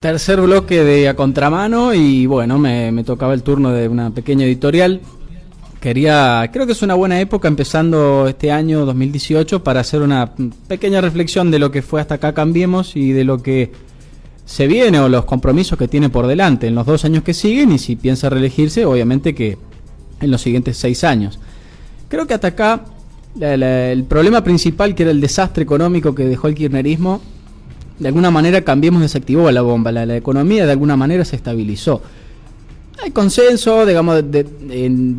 Tercer bloque de A Contramano y bueno, me tocaba el turno de una pequeña editorial. Creo que es una buena época empezando este año 2018 para hacer una pequeña reflexión de lo que fue hasta acá Cambiemos y de lo que se viene o los compromisos que tiene por delante en los 2 años que siguen y si piensa reelegirse, obviamente que en los siguientes 6 años. Creo que hasta acá el problema principal, que era el desastre económico que dejó el kirchnerismo, de alguna manera Cambiemos desactivó la bomba, la economía de alguna manera se estabilizó. Hay consenso, digamos,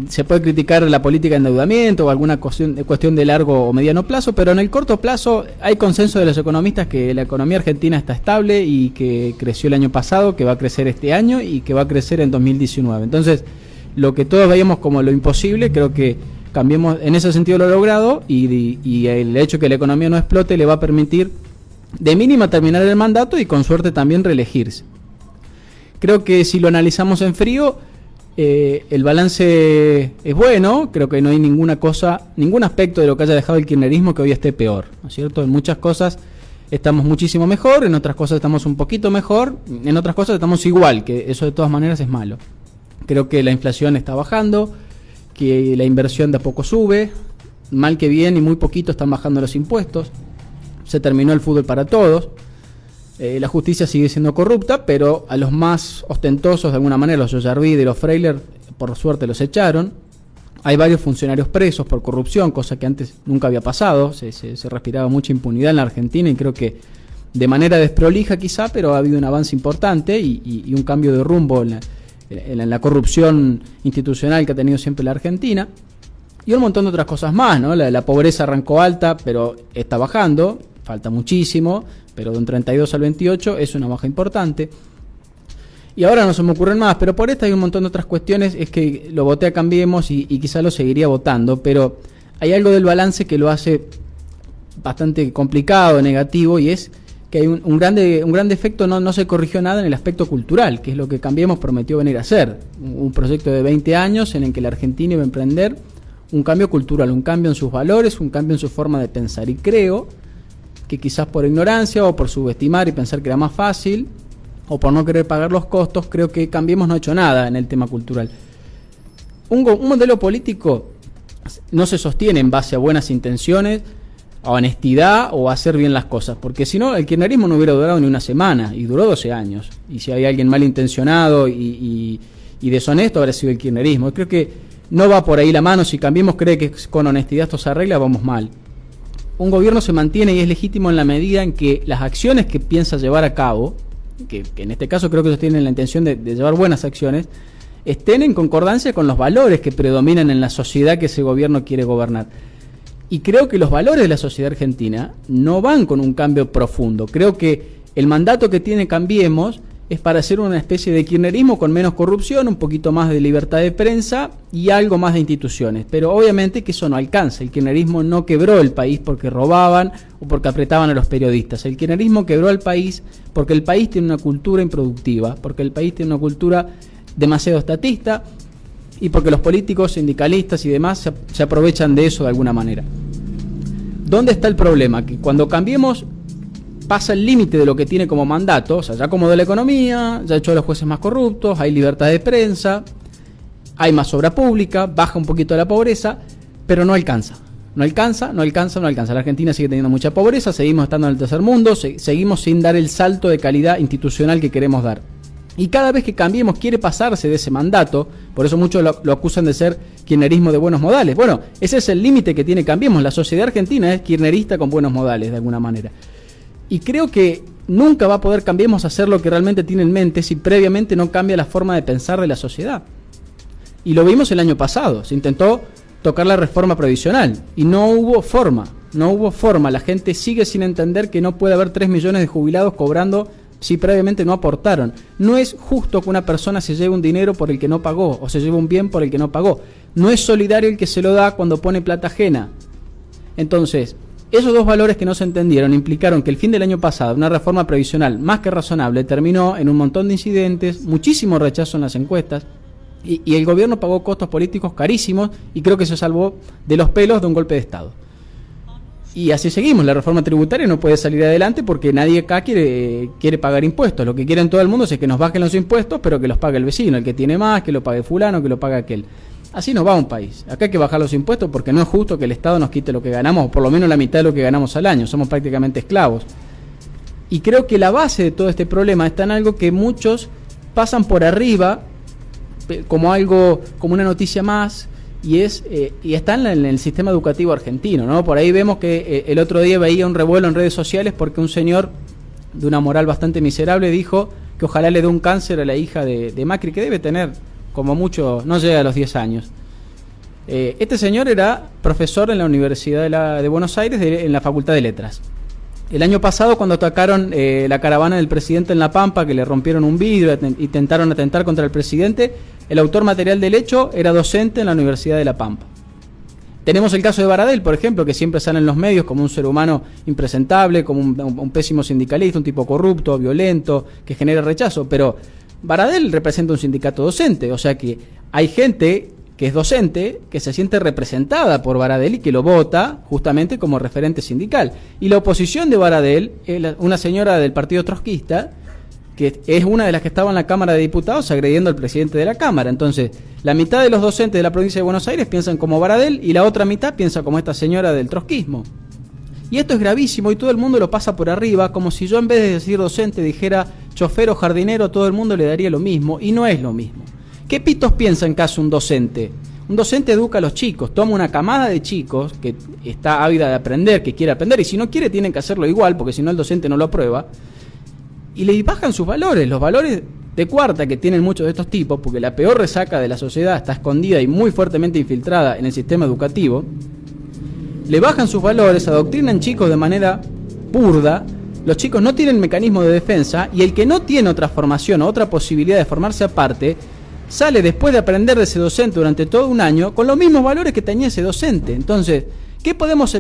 se puede criticar la política de endeudamiento o alguna cuestión de largo o mediano plazo, pero en el corto plazo hay consenso de los economistas que la economía argentina está estable y que creció el año pasado, que va a crecer este año y que va a crecer en 2019. Entonces, lo que todos veíamos como lo imposible, creo que Cambiemos en ese sentido lo ha logrado y el hecho de que la economía no explote le va a permitir de mínima terminar el mandato y con suerte también reelegirse. Creo que si lo analizamos en frío, el balance es bueno. Creo que no hay ningún aspecto de lo que haya dejado el kirchnerismo que hoy esté peor, ¿no es cierto? En muchas cosas estamos muchísimo mejor, en otras cosas estamos un poquito mejor, en otras cosas estamos igual, que eso de todas maneras es malo. Creo que la inflación está bajando, que la inversión de a poco sube, mal que bien y muy poquito están bajando los impuestos. Se terminó el fútbol para todos, la justicia sigue siendo corrupta, pero a los más ostentosos de alguna manera, los Ollarvide y los Freiler, por suerte los echaron. Hay varios funcionarios presos por corrupción, cosa que antes nunca había pasado, se respiraba mucha impunidad en la Argentina y creo que de manera desprolija quizá, pero ha habido un avance importante y un cambio de rumbo en la corrupción institucional que ha tenido siempre la Argentina. Y un montón de otras cosas más, ¿no? La pobreza arrancó alta, pero está bajando. Falta muchísimo, pero de un 32 al 28 es una baja importante. Y ahora no se me ocurren más, pero por esta hay un montón de otras cuestiones. Es que lo voté a Cambiemos y quizá lo seguiría votando, pero hay algo del balance que lo hace bastante complicado, negativo, y es que hay un gran defecto, no se corrigió nada en el aspecto cultural, que es lo que Cambiemos prometió venir a hacer. Un proyecto de 20 años en el que la Argentina iba a emprender un cambio cultural, un cambio en sus valores, un cambio en su forma de pensar. Y creo que quizás por ignorancia o por subestimar y pensar que era más fácil o por no querer pagar los costos, creo que Cambiemos no ha hecho nada en el tema cultural. Un modelo político no se sostiene en base a buenas intenciones, a honestidad o a hacer bien las cosas, porque si no el kirchnerismo no hubiera durado ni una semana y duró 12 años, y si hay alguien malintencionado y deshonesto habrá sido el kirchnerismo. Creo que no va por ahí la mano. Si Cambiemos cree que con honestidad esto se arregla, vamos mal. Un gobierno se mantiene y es legítimo en la medida en que las acciones que piensa llevar a cabo, que en este caso creo que ellos tienen la intención de llevar buenas acciones, estén en concordancia con los valores que predominan en la sociedad que ese gobierno quiere gobernar. Y creo que los valores de la sociedad argentina no van con un cambio profundo. Creo que el mandato que tiene Cambiemos es para hacer una especie de kirchnerismo con menos corrupción, un poquito más de libertad de prensa y algo más de instituciones. Pero obviamente que eso no alcanza. El kirchnerismo no quebró el país porque robaban o porque apretaban a los periodistas. El kirchnerismo quebró al país porque el país tiene una cultura improductiva, porque el país tiene una cultura demasiado estatista y porque los políticos, sindicalistas y demás se aprovechan de eso de alguna manera. ¿Dónde está el problema? Que cuando Cambiemos pasa el límite de lo que tiene como mandato, o sea, ya acomodó la economía, ya echó a los jueces más corruptos, hay libertad de prensa, hay más obra pública, baja un poquito la pobreza, pero no alcanza. No alcanza. La Argentina sigue teniendo mucha pobreza, seguimos estando en el tercer mundo, seguimos sin dar el salto de calidad institucional que queremos dar. Y cada vez que Cambiemos quiere pasarse de ese mandato, por eso muchos lo acusan de ser kirchnerismo de buenos modales. Bueno, ese es el límite que tiene Cambiemos. La sociedad argentina es kirchnerista con buenos modales, de alguna manera. Y creo que nunca va a poder Cambiemos hacer lo que realmente tiene en mente si previamente no cambia la forma de pensar de la sociedad. Y lo vimos el año pasado, se intentó tocar la reforma previsional y no hubo forma. La gente sigue sin entender que no puede haber 3 millones de jubilados cobrando si previamente no aportaron. No es justo que una persona se lleve un dinero por el que no pagó o se lleve un bien por el que no pagó. No es solidario el que se lo da cuando pone plata ajena. Entonces, esos dos valores que no se entendieron implicaron que el fin del año pasado, una reforma previsional más que razonable, terminó en un montón de incidentes, muchísimo rechazo en las encuestas, y el gobierno pagó costos políticos carísimos y creo que se salvó de los pelos de un golpe de Estado. Y así seguimos, la reforma tributaria no puede salir adelante porque nadie acá quiere pagar impuestos. Lo que quieren todo el mundo es que nos bajen los impuestos, pero que los pague el vecino, el que tiene más, que lo pague fulano, que lo pague aquel. Así nos va un país. Acá hay que bajar los impuestos porque no es justo que el Estado nos quite lo que ganamos, o por lo menos la mitad de lo que ganamos al año. Somos prácticamente esclavos. Y creo que la base de todo este problema está en algo que muchos pasan por arriba, como algo, como una noticia más, y está en el sistema educativo argentino, ¿no? Por ahí vemos que el otro día veía un revuelo en redes sociales porque un señor de una moral bastante miserable dijo que ojalá le dé un cáncer a la hija de Macri, que debe tener como mucho, no llega a los 10 años. Este señor era profesor en la Universidad de Buenos Aires, en la Facultad de Letras. El año pasado, cuando atacaron la caravana del presidente en La Pampa, que le rompieron un vidrio, intentaron atentar contra el presidente, el autor material del hecho era docente en la Universidad de La Pampa. Tenemos el caso de Baradel, por ejemplo, que siempre sale en los medios como un ser humano impresentable, como un pésimo sindicalista, un tipo corrupto, violento, que genera rechazo, pero Baradel representa un sindicato docente, o sea que hay gente que es docente, que se siente representada por Baradel y que lo vota justamente como referente sindical. Y la oposición de Baradel es una señora del partido trotskista, que es una de las que estaba en la Cámara de Diputados agrediendo al presidente de la Cámara. Entonces, la mitad de los docentes de la provincia de Buenos Aires piensan como Baradel y la otra mitad piensa como esta señora del trotskismo. Y esto es gravísimo y todo el mundo lo pasa por arriba, como si yo en vez de decir docente dijera chofer o jardinero, todo el mundo le daría lo mismo, y no es lo mismo. ¿Qué pitos piensa en caso un docente? Un docente educa a los chicos, toma una camada de chicos que está ávida de aprender, que quiere aprender, y si no quiere tienen que hacerlo igual, porque si no el docente no lo aprueba, y le bajan sus valores, los valores de cuarta que tienen muchos de estos tipos, porque la peor resaca de la sociedad está escondida y muy fuertemente infiltrada en el sistema educativo. Le bajan sus valores, adoctrinan chicos de manera burda, los chicos no tienen mecanismo de defensa, y el que no tiene otra formación o otra posibilidad de formarse aparte, sale después de aprender de ese docente durante todo un año con los mismos valores que tenía ese docente. Entonces, ¿qué podemos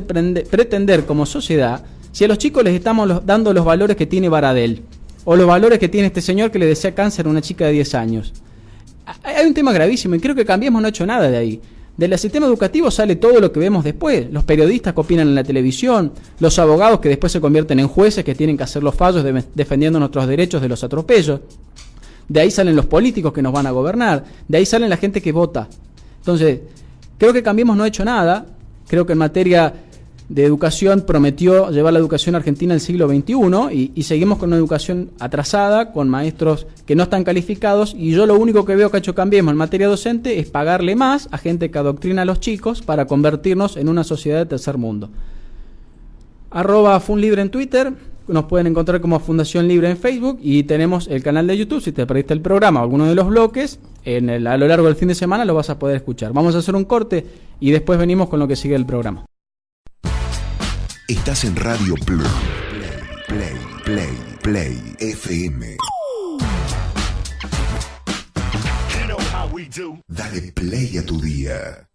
pretender como sociedad si a los chicos les estamos dando los valores que tiene Baradel o los valores que tiene este señor que le desea cáncer a una chica de 10 años? Hay un tema gravísimo y creo que Cambiemos no ha hecho nada de ahí. Del sistema educativo sale todo lo que vemos después, los periodistas que opinan en la televisión, los abogados que después se convierten en jueces que tienen que hacer los fallos defendiendo nuestros derechos de los atropellos. De ahí salen los políticos que nos van a gobernar, de ahí salen la gente que vota. Entonces, creo que Cambiemos no ha hecho nada, creo que en materia de educación prometió llevar la educación argentina al siglo XXI y seguimos con una educación atrasada, con maestros que no están calificados, y yo lo único que veo que ha hecho Cambiemos en materia docente es pagarle más a gente que adoctrina a los chicos para convertirnos en una sociedad de tercer mundo. @funlibre en Twitter. Nos pueden encontrar como Fundación Libre en Facebook y tenemos el canal de YouTube. Si te perdiste el programa o alguno de los bloques, a lo largo del fin de semana lo vas a poder escuchar. Vamos a hacer un corte y después venimos con lo que sigue del programa. Estás en Radio Play FM. Dale play a tu día.